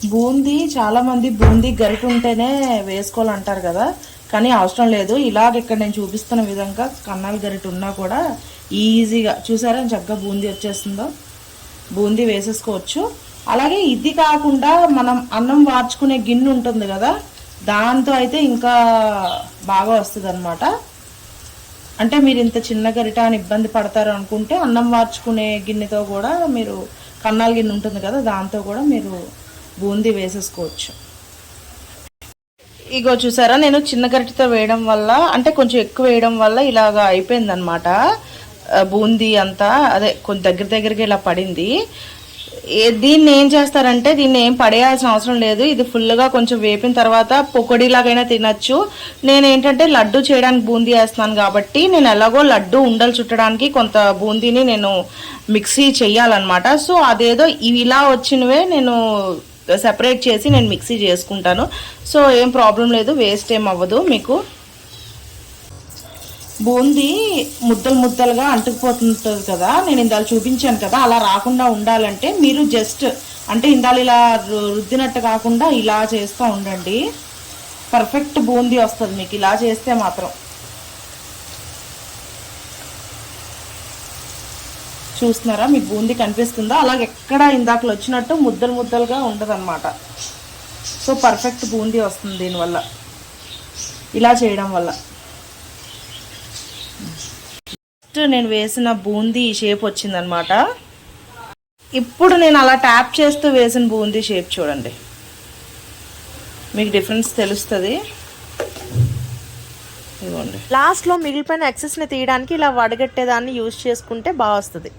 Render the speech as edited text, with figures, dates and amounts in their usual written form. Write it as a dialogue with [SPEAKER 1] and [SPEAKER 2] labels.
[SPEAKER 1] బూందీ చాలామంది బూందీ గరిట ఉంటేనే వేసుకోవాలంటారు కదా, కానీ అవసరం లేదు. ఇలాగ ఇక్కడ నేను చూపిస్తున్న విధంగా కన్నాల గరిట ఉన్నా కూడా ఈజీగా చూసారా చక్కగా బూందీ వచ్చేస్తుందో, బూందీ వేసేసుకోవచ్చు. అలాగే ఇది కాకుండా మనం అన్నం వార్చుకునే గిన్నె ఉంటుంది కదా, దాంతో అయితే ఇంకా బాగా వస్తుంది అనమాట. అంటే మీరు ఇంత చిన్న గరిట అని ఇబ్బంది పడతారు అనుకుంటే అన్నం వార్చుకునే గిన్నెతో కూడా మీరు, కన్నాల గిన్నె ఉంటుంది కదా దాంతో కూడా మీరు బూందీ వేసేసుకోవచ్చు. ఇగో చూసారా నేను చిన్న గరిటెతో వేయడం వల్ల, అంటే కొంచెం ఎక్కువ వేయడం వల్ల ఇలాగా అయిపోయిందనమాట. బూందీ అంతా అదే కొంచెం దగ్గరికి ఇలా పడింది. దీన్ని ఏం చేస్తారంటే దీన్ని ఏం పడేయాల్సిన అవసరం లేదు. ఇది ఫుల్గా కొంచెం వేపిన తర్వాత పొకొడిలాగైనా తినచ్చు. నేను ఏంటంటే లడ్డు చేయడానికి బూందీ వేస్తున్నాను కాబట్టి నేను ఎలాగో లడ్డు ఉండలు చుట్టడానికి కొంత బూందీని నేను మిక్సీ చెయ్యాలన్నమాట. సో అదేదో ఇలా వచ్చినవే నేను సెపరేట్ చేసి నేను మిక్సీ చేసుకుంటాను. సో ఏం ప్రాబ్లం లేదు, వేస్ట్ ఏం అవ్వదు మీకు. బూందీ ముద్దలుగా అంటుకుపోతుంటుంది కదా, నేను ఇందాక చూపించాను కదా, అలా రాకుండా ఉండాలంటే మీరు జస్ట్ అంటే ఇందాక ఇలా రుద్దినట్టు కాకుండా ఇలా చేస్తూ ఉండండి. పర్ఫెక్ట్ బూందీ వస్తుంది మీకు ఇలా చేస్తే మాత్రం. చూస్తున్నారా మీకు బూందీ కనిపిస్తుందా? అలాగే ఎక్కడ ఇందాకలు వచ్చినట్టు ముద్దలుగా ఉండదన్నమాట. సో పర్ఫెక్ట్ బూందీ వస్తుంది దీనివల్ల, ఇలా చేయడం వల్ల. నేను వేసిన బూందీ షేప్ వచ్చిందనమాట. ఇప్పుడు నేను అలా ట్యాప్ చేస్తూ వేసిన బూందీ షేప్ చూడండి, మీకు డిఫరెన్స్ తెలుస్తుంది. ఇదిగోండి, లాస్ట్లో మిగిలిపోయిన ఎక్సెస్ని తీయడానికి ఇలా వడగట్టేదాన్ని యూజ్ చేసుకుంటే బాగా వస్తుంది.